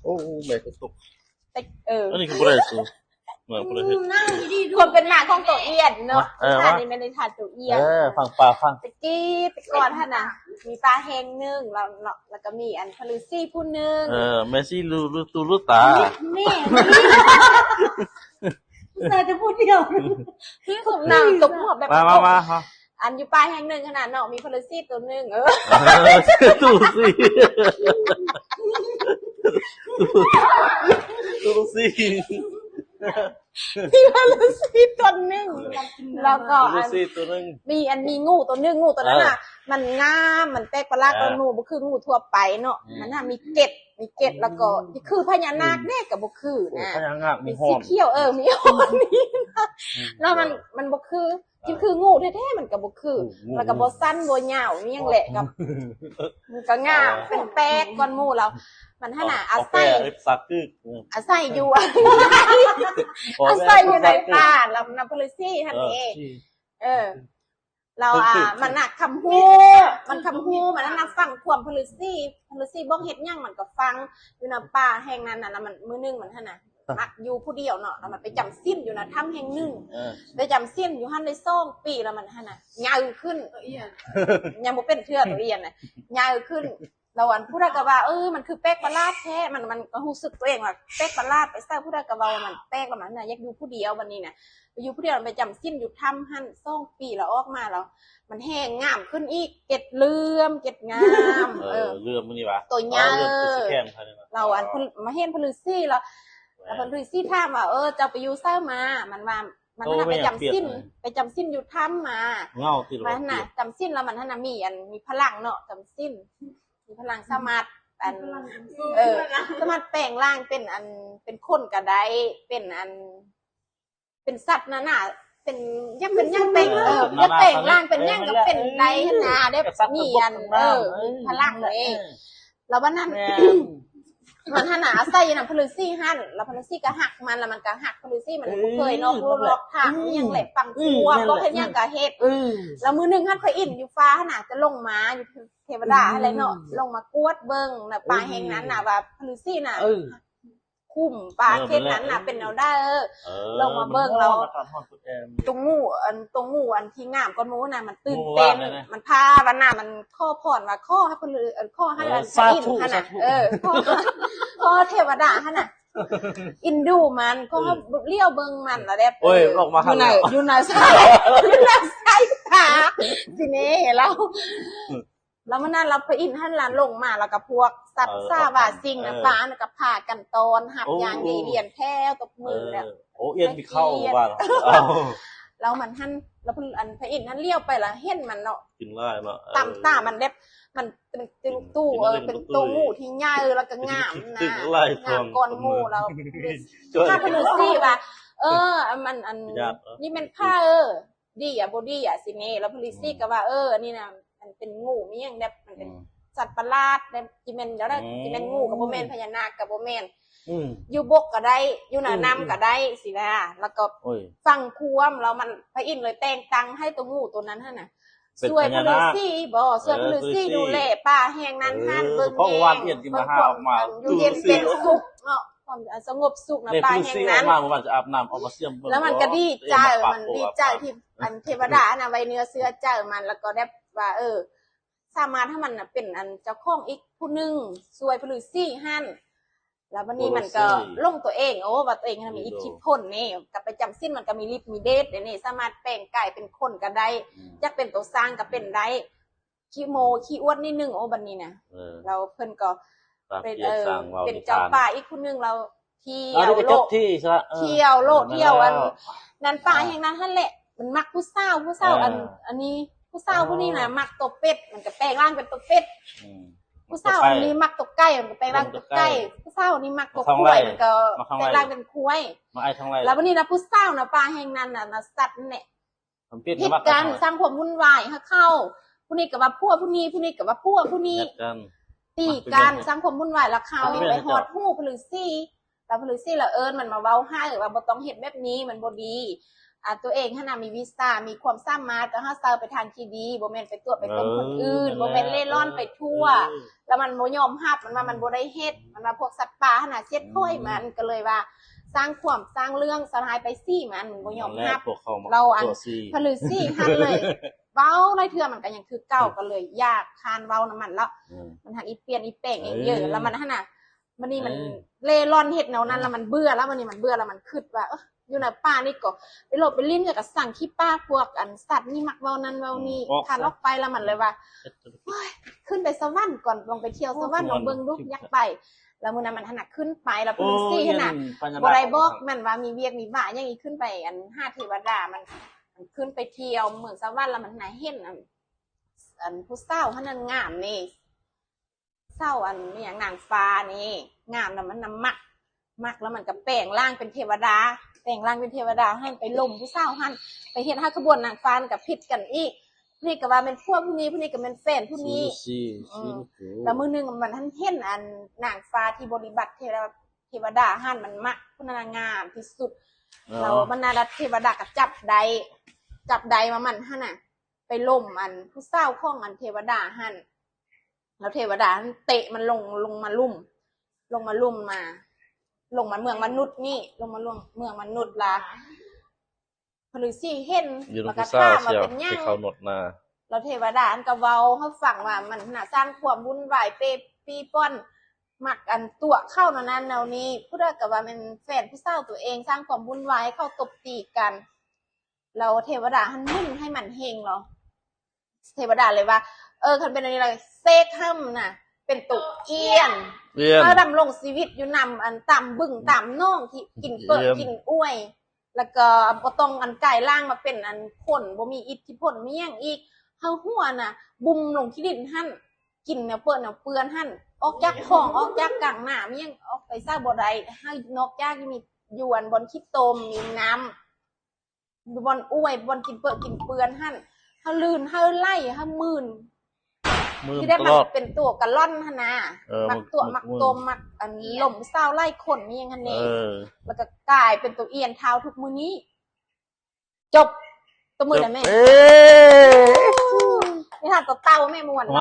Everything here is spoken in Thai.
อ้แม่ก็ตกอันนี้คืออะไรสูเหมือนอะไรคนเป็นหมาของตัวเอียนเนาะท่านี้ไม่ได้ทานตัวเอียนฟังปลาฟังตะกี้ตะก่อนท่านน่ะมีปลาแห้งนึงแล้วก็มีอันพลูซี่ผู้นึงเมซี่รู้ตูรู้ตาแม่แต่จะพูดเดียวคือผมนางตกหัวแบบมาอันอยู่ปลาแห้งนึงขนาดเนาะมีพลูซี่ตัวนึงตูซี่ตูซี่มีพลูซี่ตัวนึงแล้วก็มีงูตัวนึงงูตัวนั้นน่ะมันงามมันแตกประหลาดกว่างูบ่คืองูทั่วไปเนาะมันน่ะมีเกล็ดแล้วก็คือพญานาคแน่กับบ่คือนะพญานาคมีหอมสีเขียวมีหอมนี่แล้วมันบ่คืองูแท้ๆมันก็บ่คือแล้วก็บ่สั้นบ่ยาวนี่ยังแหละกับมันก็งามเป็นแป๊กก้อนหมู่เรามันท่าน่ะอาศัยอยู่อาศัยอยู่ในป่าลำน้ำพลูซี่ท่านเองเรามันน่ะคำฮู้มันน่ะฟังความพลูซี่บ่เฮ็ดหยังมันก็ฟังอยู่ในป่าแห่งนั้นน่ะแล้วมันมื้อนึงมันท่าน่ะมักอยู่ผู้เดียวเนาะแล้วมันไปจำศีลอยู่นะถ้ำแห่งนึงไปจำศีลอยู่หั่นได้2 ปีแล้วมันท่าน่ะยาวขึ้นยังบ่เป็นเทื่อตัวเอียนน่ะยาวขึ้นเราอันผู้ใดก็ว่ามันคือแป๊กประหลาดแท้มันก็รู้สึกตัวเองว่าแป๊กประหลาดไปซะผู้ใดก็ว่ามันแป๊กแล้วมันน่ะอยากอยู่ผู้เดียววันนี้น่ะไปอยู่ผู้เดียวไปจำศีลอยู่ถ้ำหั่น2 ปีแล้วออกมาแล้วมันแห้งงามขึ้นอีกเกล็ดเลื่อมเกล็ดงามเลื่อมมื้อนี้วะตัวยาวเราอันมาเห็นพลูซี่แล้วพลูซี่ถามว่าจะไปอยู่เซ้ามามันว่ามันน่ะไปจำศีลอยู่ถ้ำมาเงาติมันน่ะจำศีลแล้วมันน่ะมีพลังเนาะจำศีลมีพลังสามารถสามารถแปลงร่างเป็นคนก็ได้เป็นสัตว์นั่นน่ะเป็นยังเป็นยังเป็นจะแปลงร่างเป็นยังก็เป็นได้นะได้มีพลังเองแล้ววันนั้นมันท่าน่ะใส่น่ะพลูซี่หั่นแล้วพลูซี่ก็หักมันแล้วมันก็หักพลูซี่มันบ่เคยนอกล็อกทางยังแหละฟังตัวบ่เฮ็ดหยังก็เฮ็ดแล้วมื้อนึงหั่นพระอินทร์อยู่ฟ้าน่ะจะลงมาอยู่เทวดาอะไรเนาะลงมากวดเบิ่งน่ะปลาแห่งนั้นน่ะว่าพลูซี่น่ะคุ้มปลาเข็ดนั้นน่ะเป็นแนวได้ลงมาเบิ่งเราตรงงูอันที่งามก้อนหมูน่ะมันตื่นเต้นมันพาวันน่ะมันข้อผ่อนว่าข้อให้ข้อให้พระอินทร์หั่นน่ะข้อเทวดาหั่นน่ะอินดูมันก็เลี้ยวเบิ่งมันแล้วได้ออกมาข้างนอกอยู่ในสายตาทีนี้แล้วมันนั่นเราพระอินทร์ท่านลงมาแล้วก็พวกสัตว์ซาว่าสิ่งนะฟ้าแล้วก็พากันตอนหับอย่างดีเรียนแท้ตบมือแล้วเอียนมีเข้าบ้านแล้วมันท่านแล้วพระอินทร์ท่านเลี้ยวไปแล้วเห็นมันเนาะกินได้เนาะตามันเด็บมันเป็นตู้เป็นตู้หมูที่ใหญ่แล้วก็งามนะงามก้อนหมูแล้วถ้าพลูซี่ว่ามันนี่มันผ้าดีบอดี้สิเน่แล้วพลูซี่ก็ว่านี่นะมันเป็นงูมีอย่างแบบมันเป็นสัตว์ประหลาดแบบจิเมนแล้วได้จิเมนงูกับโบเมนพญานาคกับโบเมนอยู่บกก็ได้อยู่หน้าน้ำก็ได้สินะแล้วก็ฟังควมแล้วมันพระอินทร์เลยแต่งตังให้ตัวงูตัวนั้นฮะน่ะสวยพลูซี่สวยพลูซี่ดูแลป่าแห่งนั้นฮั่นเบิ่งแห่งอยู่เย็นเป็นสุขเนาะความสงบสุขนะป่าแห่งนั้นมันจะอาบน้ำเอามาเสี่ยมแล้วมันก็ดีใจที่อันเทวดาน่ะไว้เนื้อเสื้อเจ้ามันแล้วก็ได้ว่าสามารถให้มันเป็นอันเจ้าของอีกผู้นึงสวยพลูซี่หั่นแล้ววันนี้มันก็ลงตัวเองว่าตัวเองมีอิทธิพลนี่กับไปจำสิ้นมันก็มีฤทธิ์มีเดชนี่สามารถแปลงกายเป็นคนก็ได้จะเป็นตัวสร้างก็เป็นได้ขี้โมขี้อ้วนนิดนึงบันนี้นะเราเพิ่นก็เป็นเจ้าป่าอีกผู้นึงเราเที่ยวโลกเที่ยวอันนั้นป่าแห่งนั้นนั่นแหละมันมักผู้สาวอันนี้ผู้สาวผู้นี้นะมักตัวเป็ดมันก็แปลงร่างเป็นตัวเป็ดผู้สาวอันนี้มักตัวไก่มันก็แปลงร่างตัวไก่ผู้สาวอันนี้มักตัวควายมันก็แปลงร่างเป็นควายแล้ววันนี้นะผู้สาวนะปลาแห่งนั้นนะสัตว์เนี่ยผิดกันสร้างความวุ่นวายเข้าผู้นี้กับว่าพวกผู้นี้กับว่าพวกผู้นี้ตีกันสร้างความวุ่นวายแล้วเขาไปหอดหู้พลูซี่แล้วพลูซี่ละมันมาเว้าให้ว่าบ่ต้องเฮ็ดแบบนี้มันบ่ดี ตัวเองถ้านามีวีซ่ามีความสามารถก็ให้เซาไปทางที่ดีบ่แม่นไปตัวไปต้มคนอื่นบ่แม่นเล่ร่อนไปทั่วแล้วมันบ่ยอมรับมันว่ามันบ่ได้เฮ็ดมันว่าพวกสัตว์ป่าขนาดเช็ดค่อยมันก็เลยว่าสร้างความสร้างเรื่องสลายไปซี่มันบ่ยอมรับเราอันผลือซี่หันเลยเว้าไรเทื่อมันก็ยังคือเก่าก็เลยยากคานเว้าน้ำมันแล้วมันหันอีเปลี่ยนอีแป้งเองเยอะแล้วมันหั่นน่ะมันนี่มันเล่ร่อนเฮ็ดแนวนั้นแล้วมันเบื่อแล้วมันนี่มันเบื่อแล้วมันคิดว่าอยู่ในป่านี่ก็ไปหลบไปลิ้นกับสั่งขี้ป้าพวกอันสัตว์นี่มักเว้านั้นเว้านี่ทานออกไปแล้วมันเลยว่าขึ้นไปสวรรค์ก่อนลงไปเที่ยวสวรรค์ลองเบิ่งลูกยักษ์ไปแล้วมื้อนั้นมันถนัดขึ้นไปแล้วเพิ่นซี่ขนาดบ่ได้บอกมันว่ามีเวียกมีบ้าอย่างนี้ขึ้นไปอัน5เทวดามันขึ้นไปเที่ยวเมืองสวรรค์แล้วมันน่ะเห็นอันผู้สาวเฮานั้นงามนี่เศร้าอันนี่หยังนางฟ้านี่งามแล้วมันน้ำมักแล้วมันก็แปลงร่างเป็นเทวดาแปลงร่างเป็นเทวดาให้ไปล่มผู้สาวหั่นไปเฮ็ดให้ขบวนนางฟ้ากับผิดกันอีกนี่ก็ว่าเป็นพวกผู้นี้ผู้นี้ก็เป็นแฟนผู้นี้แล้วมื้อนึงมันท่านเห็นอันนางฟ้าที่บริบัติเทวดาหั่นมันมักผู้นางงามที่สุดแล้วบรรดาเทวดาก็จับใดมามันหั่นน่ะไปล่มอันผู้สาวของอันเทวดาหั่นแล้วเทวดาเตะมันลงมาลุ่มมาเมืองมนุษย์นี่ลงมาเมืองมนุษย์ละพฤษีเห็นมันก็ถามว่าเป็นหยังแล้วเทวดาอันก็เว้าให้ฟังว่ามันน่ะสร้างความวุ่นวายปีป้อนมักอันตัวเข้านั้นแนวนี้ผู้ใดก็ว่าเป็นแฟนผู้สาวตัวเองสร้างความวุ่นวายเข้าตบตีกันแล้วเทวดาหันมุ่นให้มันเฮงเหรอเทวดาเลยว่าคันเป็นอะไรเซกห้ำน่ะเป็นตุกเอียนก็ดำรงชีวิตอยู่นำอันตามบึ่งตามน่องที่กินเปิดกินอ้วยแล้วก็บ่ต้องอันกายล่างมาเป็นอันคนบ่มีอิทธิพลมีหยังอีกเฮาหัวน่ะบุ่มลงที่ดินหั่นกินเปื้อนหั่นออกจากท้องออกจากกลางหน้ามีหยังออกไปซะบ่ได้เฮานอกจากมียวนบนขี้ตมมีน้ำบนอ้วยบนกินเปิดกินเปื้อนหั่นเฮาลื่นเฮาไล่เฮามื่นที่ได้มันเป็นตัวกะล่อนหั่นน่ะมักตัวมักตมมักอันหล่มเศร้าไล่คนนี่ยังหั่นนี่แล้วก็กลายเป็นตัวเอียนเท้าทุกมื้อนี้จบตัวมือได้แม่นี่ถ้าตัวเต้าแม่ม่วน